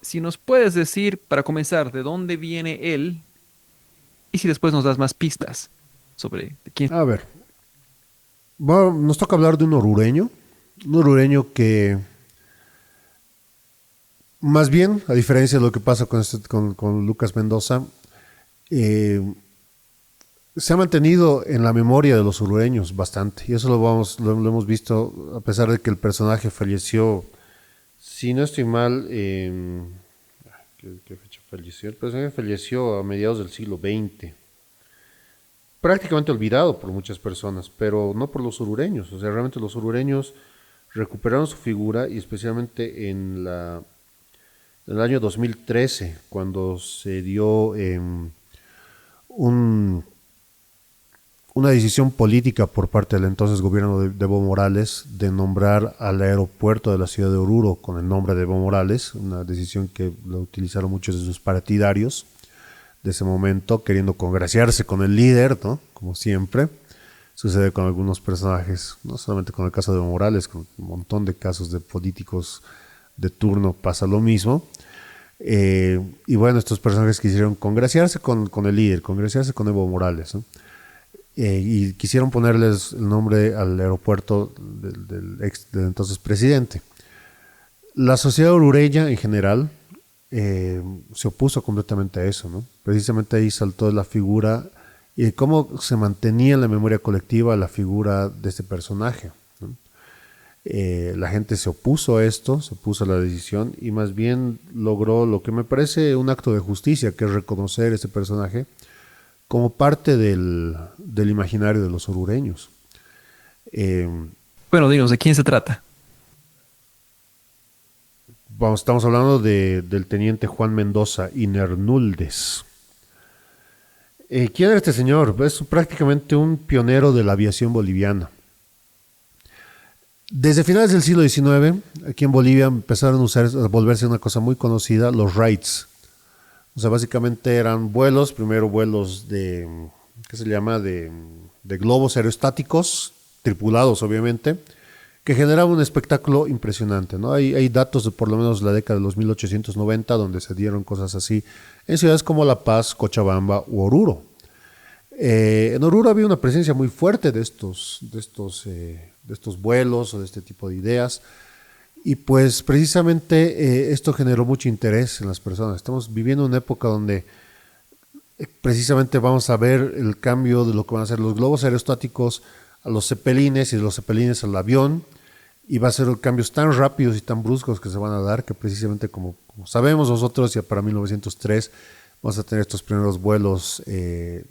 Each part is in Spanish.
si nos puedes decir, para comenzar, de dónde viene él y si después nos das más pistas sobre de quién. A ver, nos toca hablar de un orureño que, más bien, a diferencia de lo que pasa con Lucas Mendoza, eh, se ha mantenido en la memoria de los orureños bastante. Y eso lo hemos visto a pesar de que el personaje falleció, si no estoy mal, ¿qué fecha falleció? El personaje falleció a mediados del siglo XX, prácticamente olvidado por muchas personas, pero no por los orureños. O sea, realmente los orureños recuperaron su figura y especialmente en el año 2013, cuando se dio un, una decisión política por parte del entonces gobierno de Evo Morales de nombrar al aeropuerto de la ciudad de Oruro con el nombre de Evo Morales, una decisión que lo utilizaron muchos de sus partidarios de ese momento, queriendo congraciarse con el líder, ¿no? Como siempre. Sucede con algunos personajes, no solamente con el caso de Evo Morales, con un montón de casos de políticos de turno pasa lo mismo. Y bueno, estos personajes quisieron congraciarse con el líder, congraciarse con Evo Morales, ¿no? Y quisieron ponerles el nombre al aeropuerto del entonces presidente. La sociedad orureña en general se opuso completamente a eso, ¿no? Precisamente ahí saltó la figura y cómo se mantenía en la memoria colectiva la figura de este personaje, ¿no? La gente se opuso a esto, se opuso a la decisión y más bien logró lo que me parece un acto de justicia, que es reconocer este personaje como parte del imaginario de los orureños. Eh, Bueno, dinos, ¿de quién se trata? Estamos hablando del teniente Juan Mendoza Inernuldes. ¿Quién era este señor? Es prácticamente un pionero de la aviación boliviana. Desde finales del siglo XIX, aquí en Bolivia empezaron a volverse una cosa muy conocida, los raids. O sea, básicamente eran vuelos, primero vuelos ¿qué se llama? De globos aerostáticos, tripulados obviamente, que generaban un espectáculo impresionante, ¿no? Hay datos de por lo menos la década de los 1890 donde se dieron cosas así en ciudades como La Paz, Cochabamba u Oruro. En Oruro había una presencia muy fuerte de estos vuelos o de este tipo de ideas. Y pues precisamente esto generó mucho interés en las personas. Estamos viviendo una época donde precisamente vamos a ver el cambio de lo que van a ser los globos aerostáticos a los cepelines y de los cepelines al avión. Y va a ser cambios tan rápidos y tan bruscos que se van a dar que precisamente como sabemos nosotros, ya para 1903 vamos a tener estos primeros vuelos de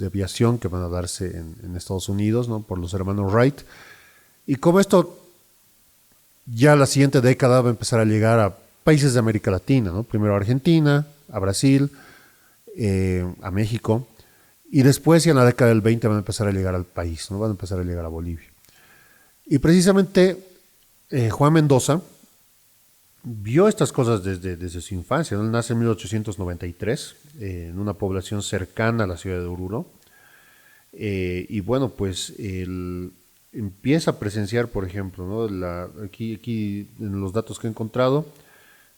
aviación que van a darse en Estados Unidos, ¿no? Por los hermanos Wright. Y como esto ya la siguiente década va a empezar a llegar a países de América Latina, ¿no? Primero a Argentina, a Brasil, a México, y después ya en la década del 20 van a empezar a llegar al país, ¿no? Van a empezar a llegar a Bolivia. Y precisamente Juan Mendoza vio estas cosas desde su infancia, ¿no? Él nace en 1893 en una población cercana a la ciudad de Oruro. Y bueno, pues él empieza a presenciar, por ejemplo, ¿no? Aquí en los datos que he encontrado,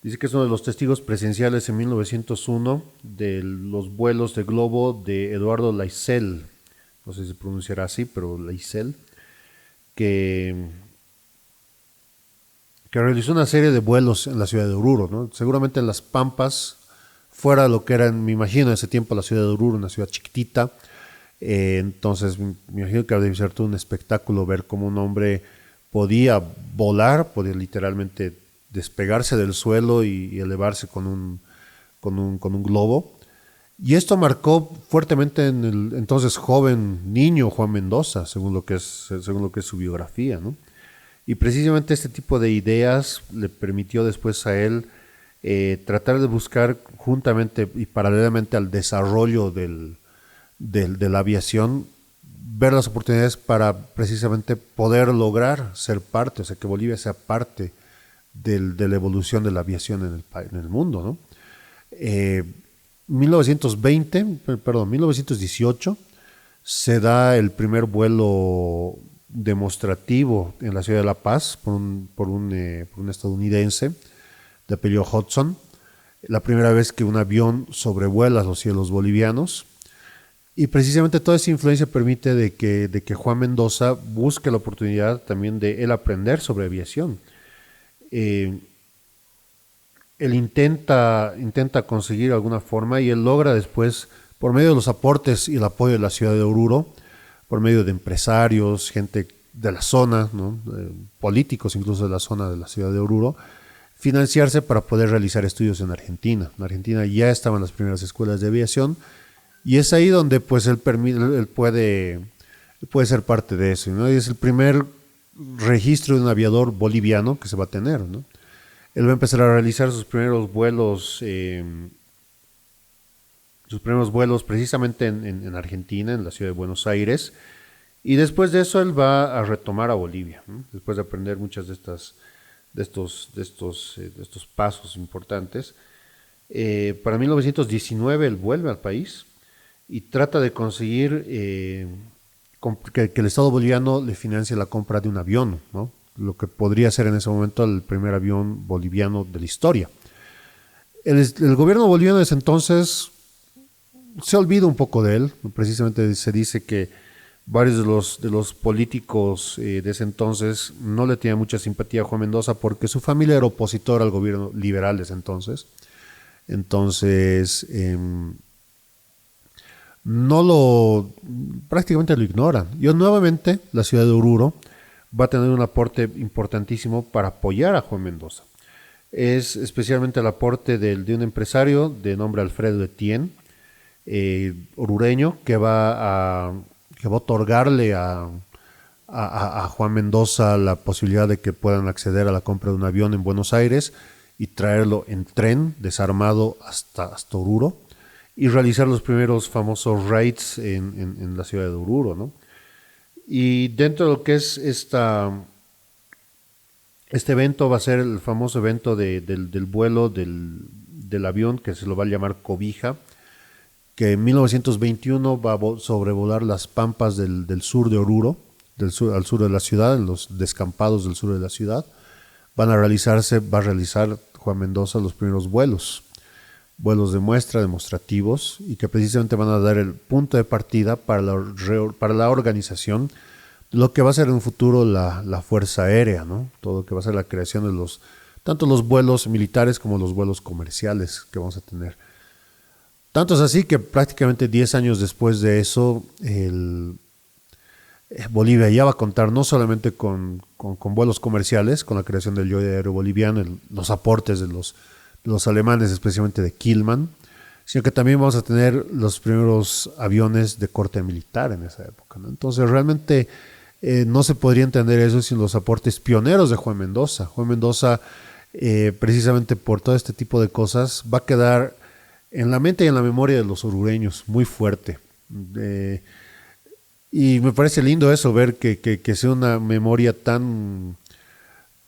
dice que es uno de los testigos presenciales en 1901 de los vuelos de globo de Eduardo Laisel, no sé si se pronunciará así, pero Laisel, que, que realizó una serie de vuelos en la ciudad de Oruro, ¿no? Seguramente en las Pampas, fuera de lo que era, me imagino, en ese tiempo la ciudad de Oruro, una ciudad chiquitita. Entonces, me imagino que debe ser todo un espectáculo ver cómo un hombre podía volar, podía literalmente despegarse del suelo y elevarse con un globo. Y esto marcó fuertemente en el entonces joven niño Juan Mendoza, según lo que es su biografía, ¿no? Y precisamente este tipo de ideas le permitió después a él tratar de buscar juntamente y paralelamente al desarrollo de la aviación, ver las oportunidades para precisamente poder lograr ser parte, o sea, que Bolivia sea parte de la evolución de la aviación en el mundo, ¿no? 1920, perdón, 1918 se da el primer vuelo demostrativo en la ciudad de La Paz por un estadounidense de apellido Hudson, la primera vez que un avión sobrevuela los cielos bolivianos. Y precisamente toda esa influencia permite de que Juan Mendoza busque la oportunidad también de él aprender sobre aviación. Eh, Él intenta conseguir alguna forma y él logra después, por medio de los aportes y el apoyo de la ciudad de Oruro, por medio de empresarios, gente de la zona, ¿no? Políticos incluso de la zona de la ciudad de Oruro, financiarse para poder realizar estudios en Argentina. En Argentina ya estaban las primeras escuelas de aviación y es ahí donde pues él puede ser parte de eso, ¿no? Y es el primer registro de un aviador boliviano que se va a tener, ¿no? Él va a empezar a realizar sus primeros vuelos precisamente en Argentina, en la ciudad de Buenos Aires, y después de eso él va a retomar a Bolivia, ¿no? Después de aprender muchas de estos pasos importantes. Para 1919 él vuelve al país y trata de conseguir que el Estado boliviano le financie la compra de un avión, ¿no? Lo que podría ser en ese momento el primer avión boliviano de la historia. El gobierno boliviano desde entonces se olvida un poco de él. Precisamente se dice que varios de los políticos de ese entonces no le tenían mucha simpatía a Juan Mendoza porque su familia era opositora al gobierno liberal de ese entonces. Entonces, prácticamente lo ignoran. Y nuevamente la ciudad de Oruro va a tener un aporte importantísimo para apoyar a Juan Mendoza. Es especialmente el aporte de un empresario de nombre Alfredo Etienne, orureño, que va a otorgarle a Juan Mendoza la posibilidad de que puedan acceder a la compra de un avión en Buenos Aires y traerlo en tren desarmado hasta Oruro y realizar los primeros famosos raids en la ciudad de Oruro, ¿no? Y dentro de lo que es este evento va a ser el famoso evento del vuelo del avión que se lo va a llamar Cobija, que en 1921 va a sobrevolar las pampas del sur de Oruro, al sur de la ciudad, en los descampados del sur de la ciudad. Va a realizar Juan Mendoza los primeros vuelos de muestra, demostrativos, y que precisamente van a dar el punto de partida para la organización de lo que va a ser en un futuro la Fuerza Aérea, ¿no? Todo lo que va a ser la creación de tanto los vuelos militares como los vuelos comerciales que vamos a tener. Tanto es así que prácticamente 10 años después de eso, Bolivia ya va a contar no solamente con vuelos comerciales, con la creación del yoyo aéreo boliviano, los aportes de los alemanes, especialmente de Kielman, sino que también vamos a tener los primeros aviones de corte militar en esa época, ¿no? Entonces realmente no se podría entender eso sin los aportes pioneros de Juan Mendoza. Juan Mendoza, precisamente por todo este tipo de cosas, va a quedar en la mente y en la memoria de los orureños muy fuerte. Y me parece lindo eso, ver que sea una memoria tan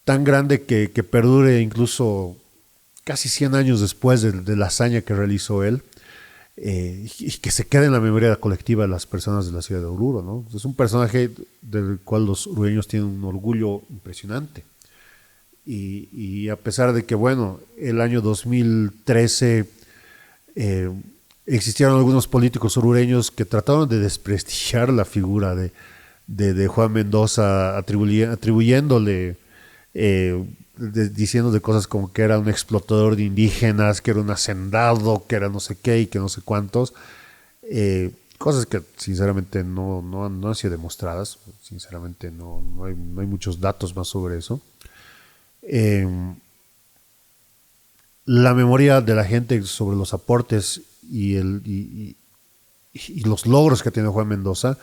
grande que perdure incluso casi 100 años después de la hazaña que realizó él, y que se quede en la memoria colectiva de las personas de la ciudad de Oruro, ¿no? Es un personaje del cual los orureños tienen un orgullo impresionante. Y a pesar de que, bueno, el año 2013 existieron algunos políticos orureños que trataron de desprestigiar la figura de Juan Mendoza, atribuyéndole diciendo de cosas como que era un explotador de indígenas, que era un hacendado, que era no sé qué y que no sé cuántos, cosas que sinceramente no han sido demostradas. Sinceramente no hay muchos datos más sobre eso. La memoria de la gente sobre los aportes y los logros que ha tenido Juan Mendoza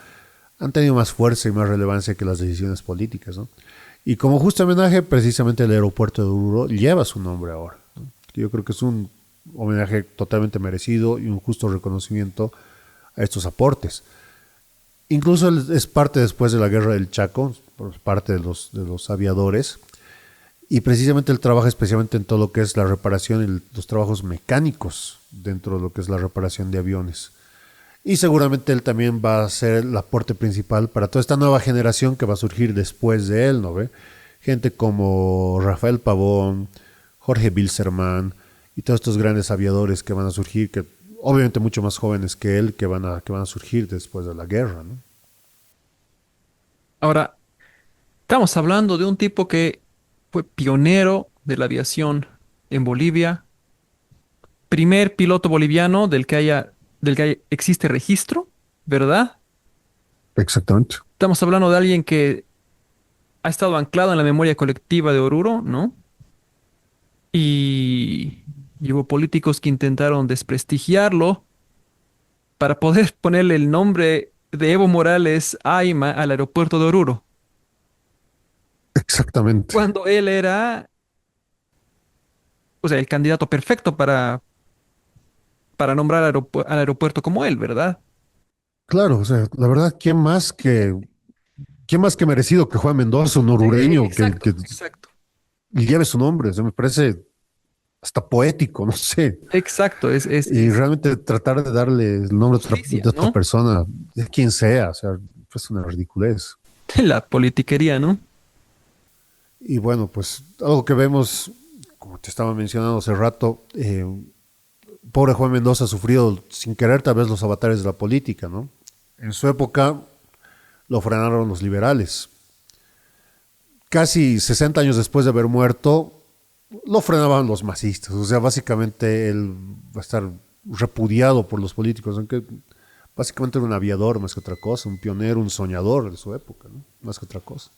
han tenido más fuerza y más relevancia que las decisiones políticas, ¿no? Y como justo homenaje, precisamente el aeropuerto de Oruro lleva su nombre ahora, ¿no? Yo creo que es un homenaje totalmente merecido y un justo reconocimiento a estos aportes. Incluso es parte después de la Guerra del Chaco, por parte de los aviadores, y precisamente él trabaja especialmente en todo lo que es la reparación y los trabajos mecánicos dentro de lo que es la reparación de aviones. Y seguramente él también va a ser el aporte principal para toda esta nueva generación que va a surgir después de él, ¿no ve? Gente como Rafael Pavón, Jorge Bilzerman y todos estos grandes aviadores que van a surgir, que obviamente mucho más jóvenes que él, que van a surgir después de la guerra, ¿no? Ahora, estamos hablando de un tipo que fue pionero de la aviación en Bolivia, primer piloto boliviano existe registro, ¿verdad? Exactamente. Estamos hablando de alguien que ha estado anclado en la memoria colectiva de Oruro, ¿no? Y, y hubo políticos que intentaron desprestigiarlo para poder ponerle el nombre de Evo Morales Aima al aeropuerto de Oruro, Exactamente. cuando él era, o sea, el candidato perfecto para nombrar al aeropuerto como él, ¿verdad? Claro, o sea, la verdad, ¿quién más que merecido que Juan Mendoza, un orureño, que Exacto, exacto. lleve su nombre? O sea, me parece hasta poético, no sé. Exacto, Y realmente tratar de darle el nombre justicia, de otra ¿no? persona, de quien sea, o sea, es una ridiculez. La politiquería, ¿no? Y bueno, pues algo que vemos, como te estaba mencionando hace rato, pobre Juan Mendoza ha sufrido sin querer tal vez los avatares de la política, ¿no? En su época lo frenaron los liberales. Casi 60 años después de haber muerto, lo frenaban los masistas. O sea, básicamente él va a estar repudiado por los políticos, aunque básicamente era un aviador más que otra cosa, un pionero, un soñador de su época, ¿no? Más que otra cosa.